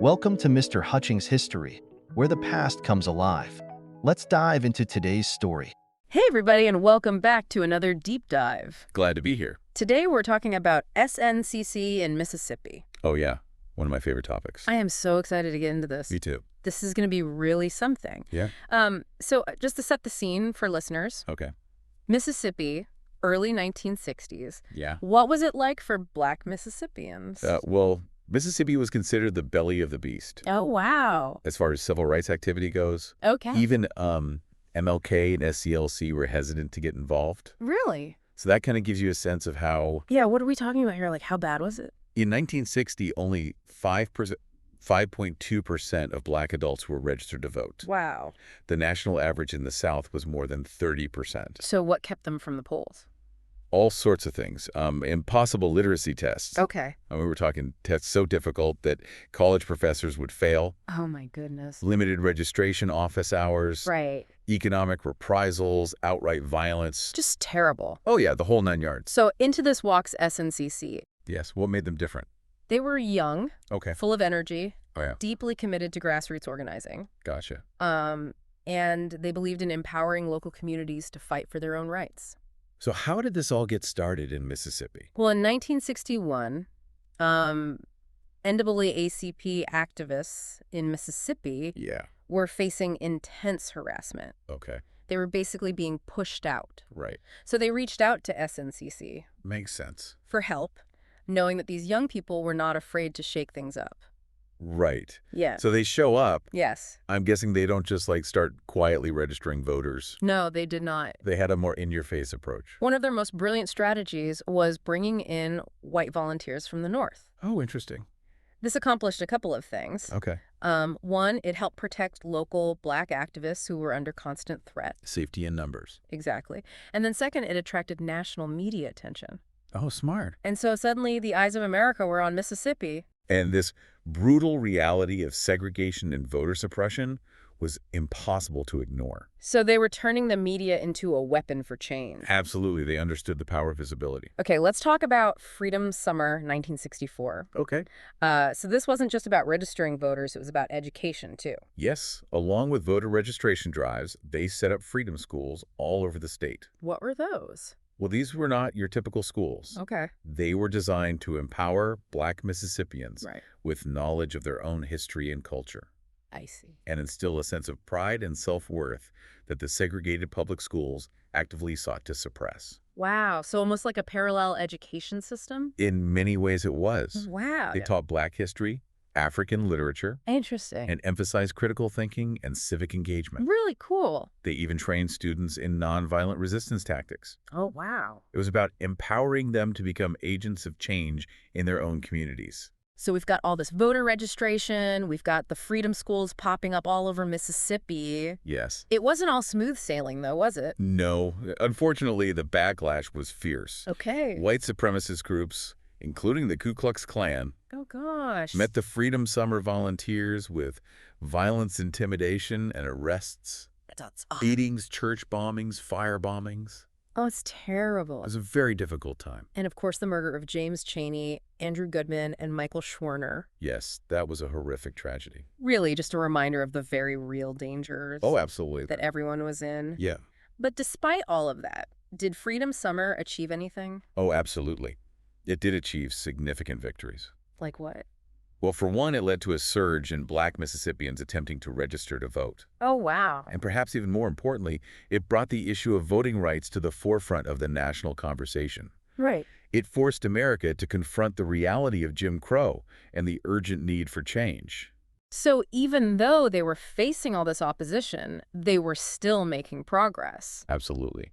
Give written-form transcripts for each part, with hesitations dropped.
Welcome to Mr. Hutchings History, where the past comes alive. Let's dive into today's story. Hey everybody, and welcome back to another deep dive. Glad to be here. Today we're talking about SNCC in Mississippi. Oh yeah, one of my favorite topics. I am so excited to get into this. Me too. This is going to be really something. Yeah. So just to set the scene for listeners, Okay. Mississippi, early 1960s. Yeah. What was it like for Black Mississippians? Well, Mississippi was considered the belly of the beast Oh, wow. as far as civil rights activity goes. Okay. Even MLK and SCLC were hesitant to get involved. Really? So that kind of gives you a sense of how, Yeah, what are we talking about here? Like, how bad was it? in 1960, only 5.2% of Black adults were registered to vote. Wow. The national average in the South was more than 30%. So what kept them from the polls? All sorts of things. Impossible literacy tests. Okay. We were talking tests so difficult that college professors would fail. Oh, my goodness. Limited registration office hours. Right. Economic reprisals, outright violence. Just terrible. Oh yeah, the whole 9 yards. So into this walks SNCC. Yes, what made them different? They were young, Okay. full of energy, Oh yeah, deeply committed to grassroots organizing. gotcha. And they believed in empowering local communities to fight for their own rights. So how did this all get started in Mississippi? Well, in 1961, NAACP activists in Mississippi Yeah, were facing intense harassment. okay, They were basically being pushed out. right. So they reached out to SNCC Makes sense. for help, knowing that these young people were not afraid to shake things up. Right. Yeah. So they show up. Yes. I'm guessing they don't just like start quietly registering voters. No, they did not. They had a more in-your-face approach. One of their most brilliant strategies was bringing in white volunteers from the North. Oh, interesting. This accomplished a couple of things. Okay. One, it helped protect local Black activists who were under constant threat. Safety in numbers. Exactly. And then second, it attracted national media attention. Oh, smart. And so suddenly the eyes of America were on Mississippi. And this brutal reality of segregation and voter suppression was impossible to ignore. So they were turning the media into a weapon for change. Absolutely. They understood the power of visibility. Okay, let's talk about Freedom Summer 1964. Okay. So this wasn't just about registering voters, it was about education too. Yes, along with voter registration drives, they set up freedom schools all over the state. What were those? Well, these were not your typical schools. Okay. They were designed to empower Black Mississippians Right. with knowledge of their own history and culture, I see. and instill a sense of pride and self-worth that the segregated public schools actively sought to suppress. Wow, so almost like a parallel education system? In many ways it was. Wow. They taught Black history, African literature, Interesting. and emphasized critical thinking and civic engagement. Really cool. They even trained students in nonviolent resistance tactics. Oh, wow. It was about empowering them to become agents of change in their own communities. So we've got all this voter registration, we've got the freedom schools popping up all over Mississippi. Yes. It wasn't all smooth sailing, though, was it? No. Unfortunately, the backlash was fierce. Okay. White supremacist groups, including the Ku Klux Klan, Oh, gosh. met the Freedom Summer volunteers with violence, intimidation, and arrests, beatings, church bombings, fire bombings. Oh, it's terrible. It was a very difficult time. And of course, the murder of James Cheney, Andrew Goodman, and Michael Schwerner. Yes, that was a horrific tragedy. Really just a reminder of the very real dangers Oh, absolutely. that everyone was in. Yeah. But despite all of that, did Freedom Summer achieve anything? Oh, absolutely. It did achieve significant victories. Like what? Well, for one, it led to a surge in Black Mississippians attempting to register to vote. Oh, wow. And perhaps even more importantly, it brought the issue of voting rights to the forefront of the national conversation. Right. It forced America to confront the reality of Jim Crow and the urgent need for change. So even though they were facing all this opposition, they were still making progress. Absolutely.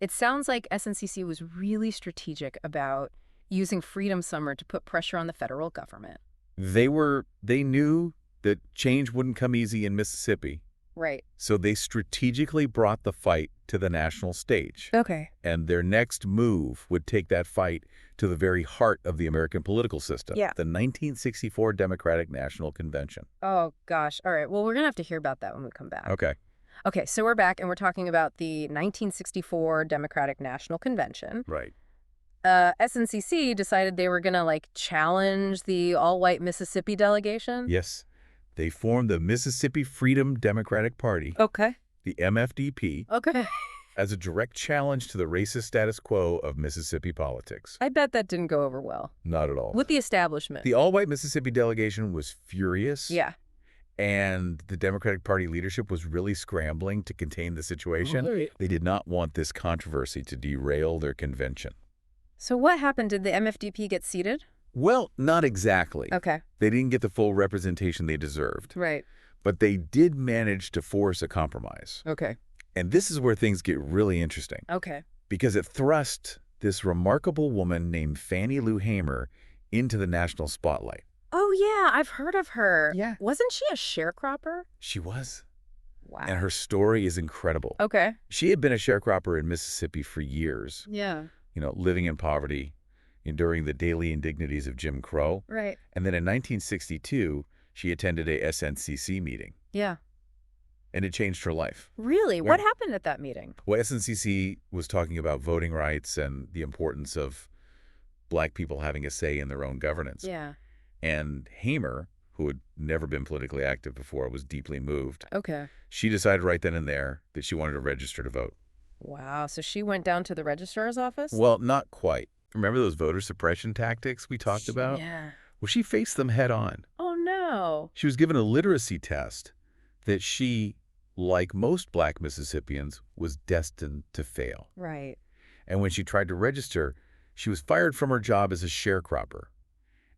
It sounds like SNCC was really strategic about using Freedom Summer to put pressure on the federal government. They knew that change wouldn't come easy in Mississippi. Right. So they strategically brought the fight to the national stage. Okay. And their next move would take that fight to the very heart of the American political system. Yeah. The 1964 Democratic National Convention. Oh, gosh. All right. Well, we're going to have to hear about that when we come back. Okay. Okay, so we're back and we're talking about the 1964 Democratic National Convention. Right. SNCC decided they were going to, like, challenge the all-white Mississippi delegation? Yes. They formed the Mississippi Freedom Democratic Party, Okay. the MFDP, Okay. as a direct challenge to the racist status quo of Mississippi politics. I bet that didn't go over well. Not at all. With the establishment. The all-white Mississippi delegation was furious. Yeah. And the Democratic Party leadership was really scrambling to contain the situation. Right. They did not want this controversy to derail their convention. So what happened? Did the MFDP get seated? Well, not exactly. Okay. They didn't get the full representation they deserved. Right. But they did manage to force a compromise. Okay. And this is where things get really interesting. Okay. Because it thrust this remarkable woman named Fannie Lou Hamer into the national spotlight. Oh, yeah, I've heard of her. Yeah. Wasn't she a sharecropper? She was. Wow. And her story is incredible. Okay. She had been a sharecropper in Mississippi for years, Yeah. living in poverty, enduring the daily indignities of Jim Crow. Right. And then in 1962, she attended a SNCC meeting, Yeah. and it changed her life. Really? Right. What happened at that meeting? Well, SNCC was talking about voting rights and the importance of Black people having a say in their own governance. Yeah. And Hamer, who had never been politically active before, was deeply moved. Okay. She decided right then and there that she wanted to register to vote. Wow. So she went down to the registrar's office? Well, not quite. Remember those voter suppression tactics we talked about? Yeah. Well, she faced them head on. Oh, no. She was given a literacy test that she, like most Black Mississippians, was destined to fail. Right. And when she tried to register, she was fired from her job as a sharecropper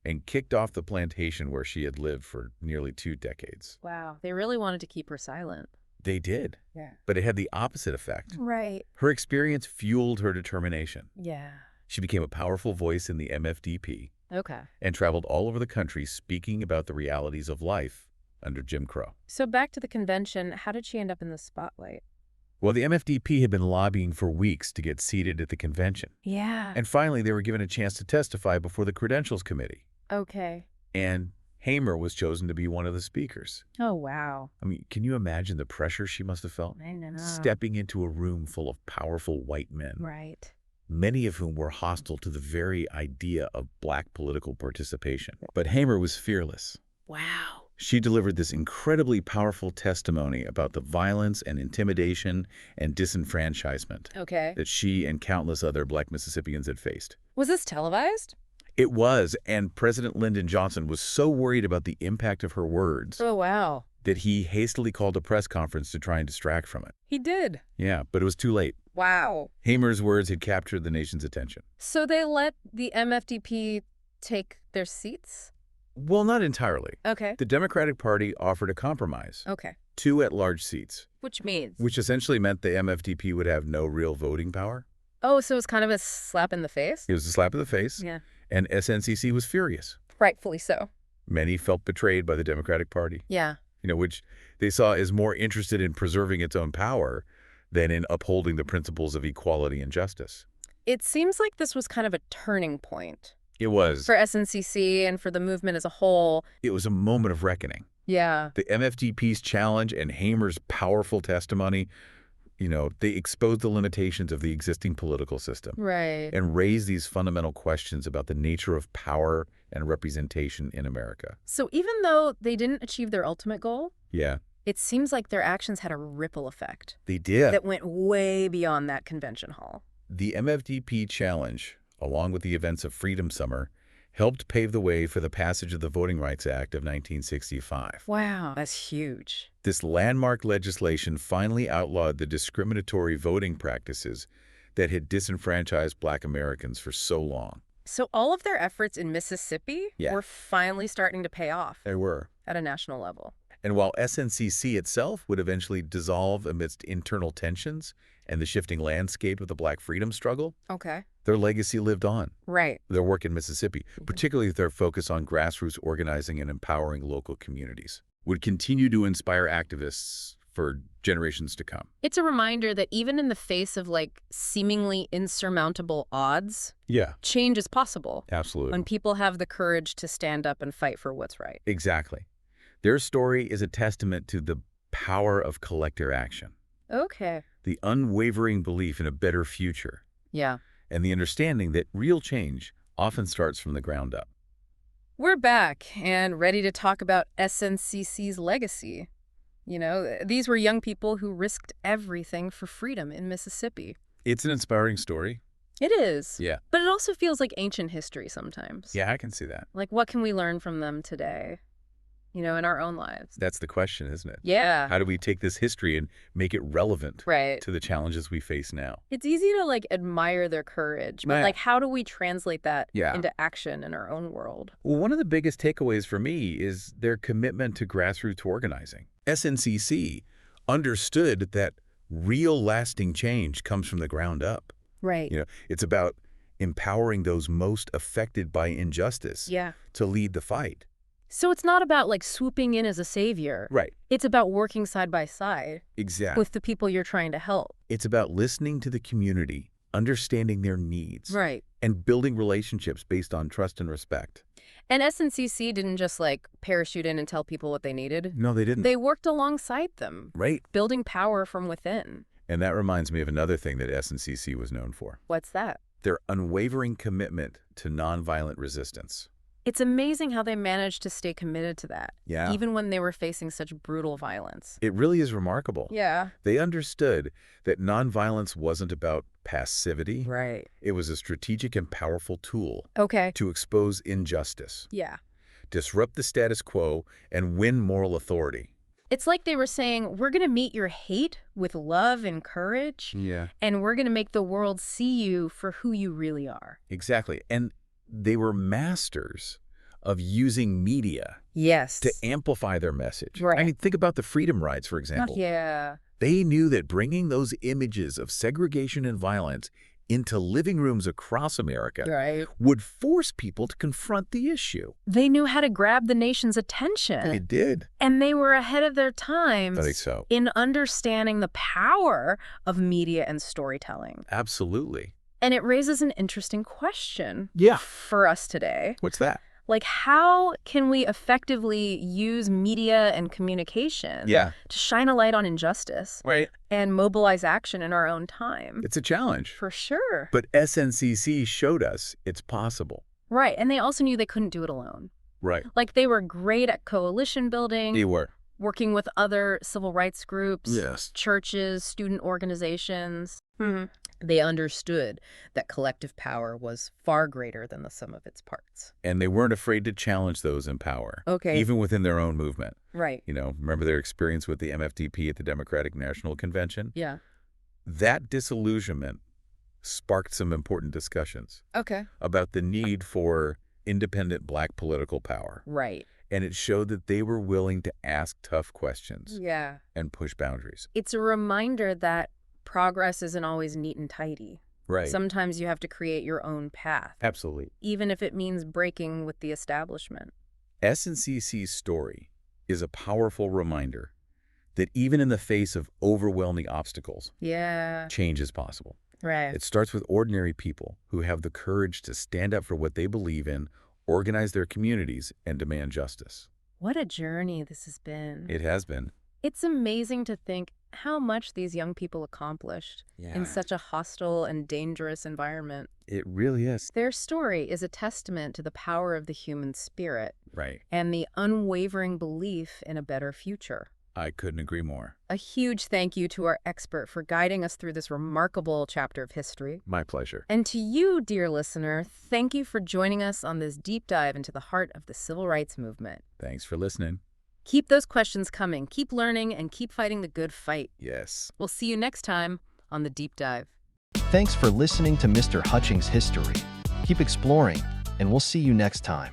and kicked off the plantation where she had lived for nearly 2 decades. Wow. They really wanted to keep her silent. They did. Yeah. But it had the opposite effect. Right. Her experience fueled her determination. Yeah. She became a powerful voice in the MFDP Okay. and traveled all over the country speaking about the realities of life under Jim Crow. So back to the convention, how did she end up in the spotlight? Well, the MFDP had been lobbying for weeks to get seated at the convention. Yeah. And finally, they were given a chance to testify before the Credentials Committee. Okay. And Hamer was chosen to be one of the speakers. Oh, wow. I mean, can you imagine the pressure she must have felt? I know. Stepping into a room full of powerful white men, Right. many of whom were hostile to the very idea of Black political participation. But Hamer was fearless. Wow. She delivered this incredibly powerful testimony about the violence and intimidation and disenfranchisement Okay. that she and countless other Black Mississippians had faced. Was this televised? It was, and President Lyndon Johnson was so worried about the impact of her words Oh, wow. that he hastily called a press conference to try and distract from it. He did. Yeah, but it was too late. Wow. Hamer's words had captured the nation's attention. So they let the MFDP take their seats? Well, not entirely. Okay. The Democratic Party offered a compromise, Okay. 2 at-large seats, Which means? which essentially meant the MFDP would have no real voting power. Oh, so it's kind of a slap in the face? It was a slap in the face, Yeah. and SNCC was furious. Rightfully so. Many felt betrayed by the Democratic Party, Yeah. which they saw as more interested in preserving its own power than in upholding the principles of equality and justice. It seems like this was kind of a turning point It was. for SNCC and for the movement as a whole. It was a moment of reckoning. Yeah. The MFDP's challenge and Hamer's powerful testimony, they exposed the limitations of the existing political system Right. and raised these fundamental questions about the nature of power and representation in America. So even though they didn't achieve their ultimate goal, Yeah, it seems like their actions had a ripple effect they did. that went way beyond that convention hall. The MFDP challenge, along with the events of Freedom Summer, helped pave the way for the passage of the Voting Rights Act of 1965. Wow. That's huge. This landmark legislation finally outlawed the discriminatory voting practices that had disenfranchised Black Americans for so long. So all of their efforts in Mississippi Yeah. were finally starting to pay off They were. at a national level. And while SNCC itself would eventually dissolve amidst internal tensions and the shifting landscape of the Black freedom struggle, Okay. their legacy lived on. Right. Their work in Mississippi, particularly their focus on grassroots organizing and empowering local communities, would continue to inspire activists for generations to come. It's a reminder that even in the face of seemingly insurmountable odds, Yeah, change is possible absolutely. when people have the courage to stand up and fight for what's right. Exactly. Their story is a testament to the power of collective action, Okay. the unwavering belief in a better future, Yeah. and the understanding that real change often starts from the ground up. We're back and ready to talk about SNCC's legacy. These were young people who risked everything for freedom in Mississippi. It's an inspiring story. It is. Yeah. But it also feels like ancient history sometimes. Yeah, I can see that. Like, what can we learn from them today, in our own lives? That's the question, isn't it? Yeah. How do we take this history and make it relevant Right. to the challenges we face now? It's easy to, admire their courage, but, Yeah. how do we translate that Yeah. into action in our own world? Well, one of the biggest takeaways for me is their commitment to grassroots organizing. SNCC understood that real lasting change comes from the ground up. Right. It's about empowering those most affected by injustice Yeah. to lead the fight. So it's not about, swooping in as a savior. Right. It's about working side by side Exactly. with the people you're trying to help. It's about listening to the community, understanding their needs, Right. and building relationships based on trust and respect. And SNCC didn't just, parachute in and tell people what they needed. No, they didn't. They worked alongside them, Right. building power from within. And that reminds me of another thing that SNCC was known for. What's that? Their unwavering commitment to nonviolent resistance. It's amazing how they managed to stay committed to that, Yeah. even when they were facing such brutal violence. It really is remarkable. Yeah. They understood that nonviolence wasn't about passivity. Right. It was a strategic and powerful tool Okay. to expose injustice, Yeah. disrupt the status quo, and win moral authority. It's like they were saying, we're going to meet your hate with love and courage, Yeah. and we're going to make the world see you for who you really are. Exactly. And they were masters of using media Yes. to amplify their message. Right. I mean, think about the freedom rides, for example. Yeah. They knew that bringing those images of segregation and violence into living rooms across America Right. would force people to confront the issue. They knew how to grab the nation's attention. It did. And they were ahead of their times I think so. in understanding the power of media and storytelling. Absolutely. And it raises an interesting question Yeah. for us today. What's that? How can we effectively use media and communication Yeah. to shine a light on injustice Right. and mobilize action in our own time? It's a challenge. For sure. But SNCC showed us it's possible. Right. And they also knew they couldn't do it alone. Right. They were great at coalition building, They were. working with other civil rights groups, Yes. churches, student organizations. Mm-hmm. They understood that collective power was far greater than the sum of its parts. And they weren't afraid to challenge those in power. Okay. Even within their own movement. Right. Remember their experience with the MFDP at the Democratic National Convention? Yeah. That disillusionment sparked some important discussions Okay. about the need for independent Black political power. Right. And it showed that they were willing to ask tough questions Yeah. and push boundaries. It's a reminder that progress isn't always neat and tidy. Right. Sometimes you have to create your own path, Absolutely. even if it means breaking with the establishment. SNCC's story is a powerful reminder that even in the face of overwhelming obstacles, Yeah. change is possible. Right. It starts with ordinary people who have the courage to stand up for what they believe in, organize their communities, and demand justice. What a journey this has been. It has been. It's amazing to think how much these young people accomplished in such a hostile and dangerous environment. It really is. Their story is a testament to the power of the human spirit Right. and the unwavering belief in a better future. I couldn't agree more. A huge thank you to our expert for guiding us through this remarkable chapter of history. My pleasure. And to you, dear listener, thank you for joining us on this deep dive into the heart of the civil rights movement. Thanks for listening. Keep those questions coming, keep learning, and keep fighting the good fight. Yes. We'll see you next time on The Deep Dive. Thanks for listening to Mr. Hutchings History. Keep exploring, and we'll see you next time.